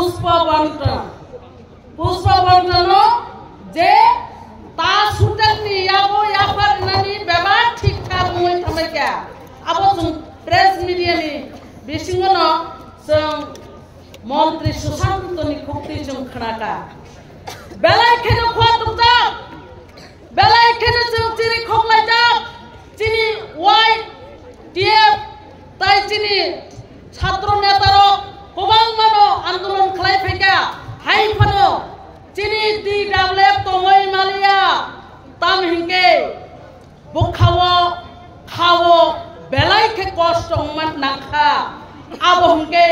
পুষ্প বন্টন যে তা সুটেলনি याबो याफार नानि बेबा ठीक ठाक मोय थामायका आबो जों प्रेस मिडियानि बिसिङनो जों मन्त्रि सुशान्तनि खुक्ति जों खोनाका बेलायखेनो खवादुंजा बेलायखेनो जों चिरि खगलायजा चिनि वाइ टिएफ ताइ चिनि छात्र नेतारो गोबां मानो आन्दोलन खालायफैका हायफानो चिनि DWF तङै मालिया ताम हिंके बुखावो खावो बेलायखे कष्ट मान नाखा आबो हिंके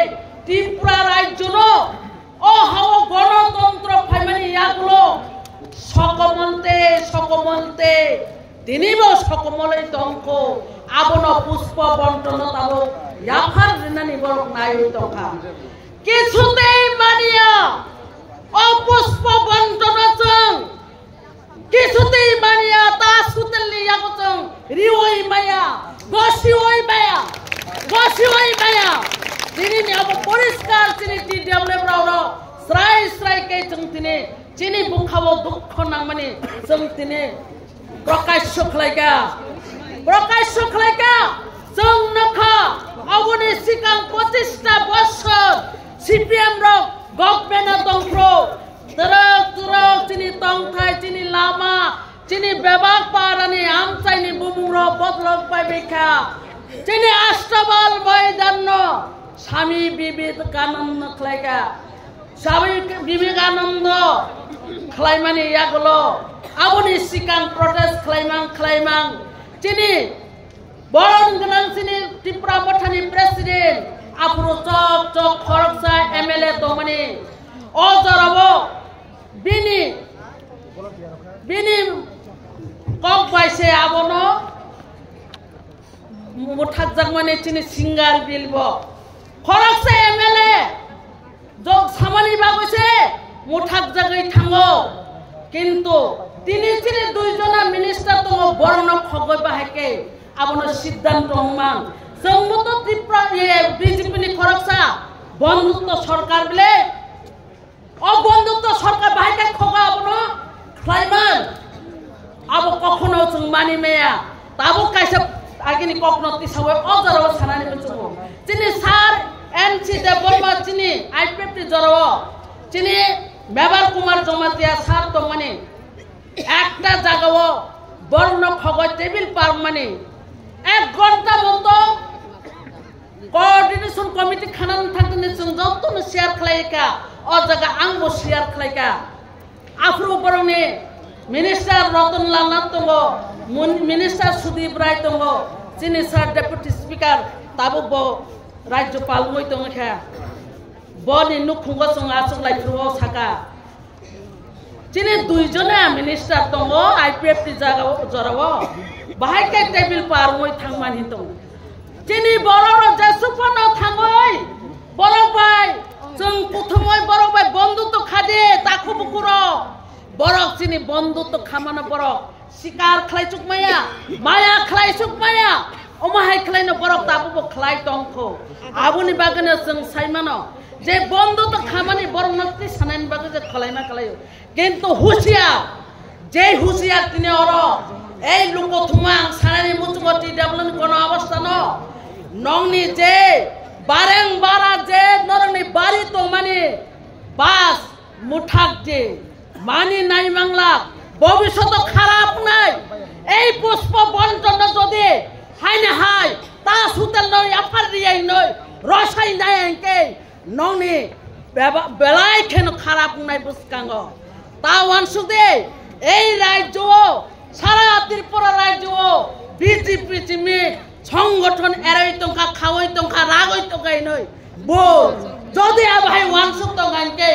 त्रिपुरा राज्यनो ओ हावो गणतंत्र फाइमानि यागुलो सकमलते दिनिबो सकमलै दंखो आबोनो पुष्प बन्टन ताबो याफार रिनानि बरक नायै दंखा किछुते मानिया ओ पुष्प बन्टनजों किछुते मानिया ता सुतेलनि यागोजों रिवै माया गसिवै माया दिनिनि आबो परिष्कार चिनि DWF रावरो स्राय के जों दिनै चिनि बुखावो दुख नांमानि जों दिनै प्रकाश खालायगा जों नखा आबोनि सिगां 25टा बोसोर CPM रो गभर्नमेन्ट दंफ्रो तरक चिनि तंथाय चिनि लामा चिनि बेबाक पारानि आमचाइनि बुमुरो बदलक पाइबेखा चिनि अष्टबल मैदान स्वामी विवेकानंद खलायगा स्वामी विवेकानंद खलायमानि यागलो आबोनि सिगां प्रोटेस्ट खलायमां चिनि बरन गोनां चिनि त्रिपुरा बथानि प्रेसिडेन्ट आफुरो चक खरगसा MLA दंमानि अ जराबो बिनि कक बायसे आबोनो मुथाकजाक माने चिनि सिंगार बिलबो खरगसा MLA जग सामानि बागैसे मुथाकजागै थाङो किन्तु तिनि चिनि दुइजना मिनिस्टार दङ बरन खगै बाहायके आबोनो सिद्धान्त मा जों मतो त्रिपुरा BJP नि खरगसा बन्धुत्व सरकार बिले अबन्धुत्व सरकार बाहायके खगा आबोनो खलायमान आबो कखनो जों मानिमेया ताबो कायसा आगिनि कखनो तिसावै अजराव सानानि बुझो चिनि सार NC देबरमा चिनि IPF जराव चिनि मेबार कुमार जमातिया सार तो माने একটা জায়গাও বর্ণ খগজ টেবিল পার মানে 1 ঘন্টা মতো কোঅর্ডিনেশন কমিটি খানান থাকতে जों যতনো শেয়ার খালাইকা অ জায়গা आंबो শেয়াर खालायका आफ्रो बरंनि मिनिस्टार रतनलाल नाथ दङ मिनिस्टार सुदीप राय दङ चिनि सार डेपुटी स्पिकार ताबो राज्यपाल मै दङखा बनि नुखुंगो जों आसुलायफ्रो साका चिनि दुइजना मिनिस्टार दङ IPF जागाव जराव बाहायके टेबिल पार मै थांमानि दङ चिनि बरर जेसुफानो थाङै बरबाय जों प्रथमै बरबाय बन्धुत्व खादे ताखौ बुकुरो बरक चिनि बन्धुत्व खामानो बरक शिकार खलायचुक माया खलायचुक माया अमाहाय खलायनो बरक ताबो खलाय दंखौ आबुनि बागनो जों साइमानो जे बन्धुत्व खामानि बरक नक्ति सानायनि बागै जे खलायना खलायो किन्तु हुसियार तिनि अर এই लोकथुमा सानायनि मुचुगति डेभलपमेन्ट कोनो अवस्था न नंनि जे बारें बारा जे नरनि बारि तो माने बास मुठाक जे मानि नाइ बांला भविष्यत खाराप নাই এই পুষ্প বন্টন যদি হাইনে হাই তা সুতেল নয় আফার রিয়াই নয় রসাই নাই একে নংনি বেলাই খেন খারাপ নাই বুসকাঙ্গ তা ওয়ানসুদে এই রাজ্য সারা ত্রিপুরা রাজ্য বিজেপি চিমি সংগঠন এরাই টঙ্কা খাওয়াই টঙ্কা রাগই টঙ্কাই নয় বল যদি আবাই ওয়ানসু টঙ্কাকে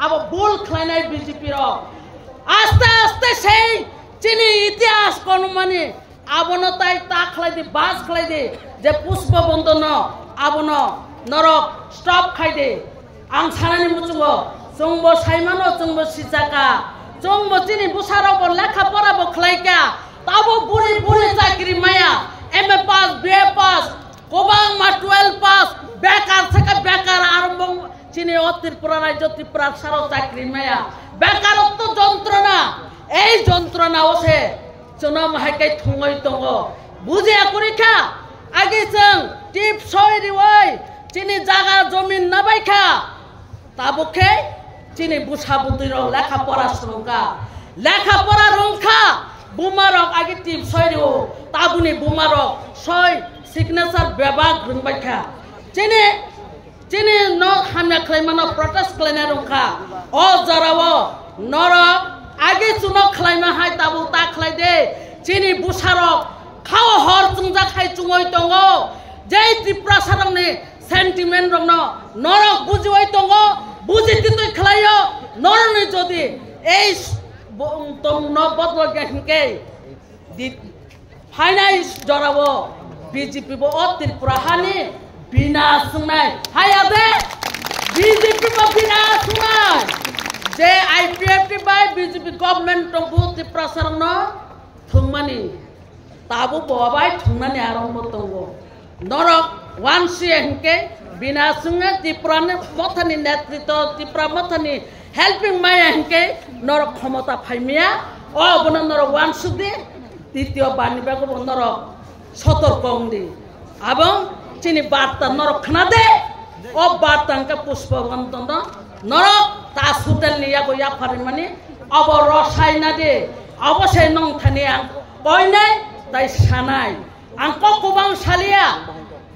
আব বল খাইনাই বিজেপি র আস্তে আস্তে সেই চিনি ইতিহাস কোন মানে আবনো তাই তা খালাই দে বাস খালাই দে যে পুষ্প বন্ধন আবনো নরক স্টপ খাই দে आं सानानि मुचुगो जोंबो साइमानो जोंबो सिजाका जोंबो चिनि बुसारावबो लेखा फराबो खलायका ताबो बुरि बुरि चाकरि माया MA पास BA पास गोबां मा 12 पास बेकार थाका बेकार आरम्भ চিনি ও ত্রিপুরা রাজ্য ত্রিপুরা সারা চাকরি মায়া বেকারত্ব যন্ত্রণা এই যন্ত্রণা ওসে চুনাম হাইকাই থুঙই দङ বুঝে করিখা আগে जों টিপ সয়রি ওই চিনি জায়গা জমিন না বাইখা তাবুকে চিনি বুসা বুদ্ধির লেখাপড়া রংখা বুমারক আগে টিপ সয়রি ও তাবুনি বুমারক সয় সিগনেচার বিভাগ রংবাইখা চিনি ন হামনা খাইমানো প্রটেস্ট খাইনা রংখা ও জরাও নরক আগে চুনো খাইমা হাই তাবু তা খাই দে চিনি বুসারক খাও হর চুংজা খাই চুঙই দङ যে ত্রিপুরা সারংনি সেন্টিমেন্ট রং নরক বুঝিওই দङ বুঝি তুই খাইও নরনি যদি এই তং ন বদল গেখনকে ফাইনাই জরাও বিজেপি বো ও ত্রিপুরা হানি বিনা সুনাই হায়া দে বিজেপি বো বিনা সুনাই যে IPFT by BJP গভর্नमेंट তংবু Tripura Sarang ন থুংমানি ताबो बवाबाय थुंनानै आरम्भ दङ नरक वानसि हंके बिना सुंगे त्रिपुरानि मथानि नेतृत्व त्रिपुरा मथानि हेल्पिंग माया हंके नरक क्षमता फाइमिया ओ बन नरक वानसुदि द्वितीय बानिबागो नरक सतर्क अंगदि आबं चिनि बार्ता नरक खनादे ओ बार्तांका पुष्पवंतन नरक तास होटेल नियागो याफारिमानि अब रसायना दे अबसे नंथानि आं कयनाय তাই সানাই আংক কোবাং সালিয়া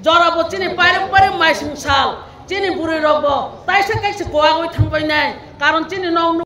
জরাবো চিনি পারে মাইসিং সাল চিনি বুড়ি রব তাইসে কাইসে গোয়া গই থাংবাই নাই কারণ চিনি ন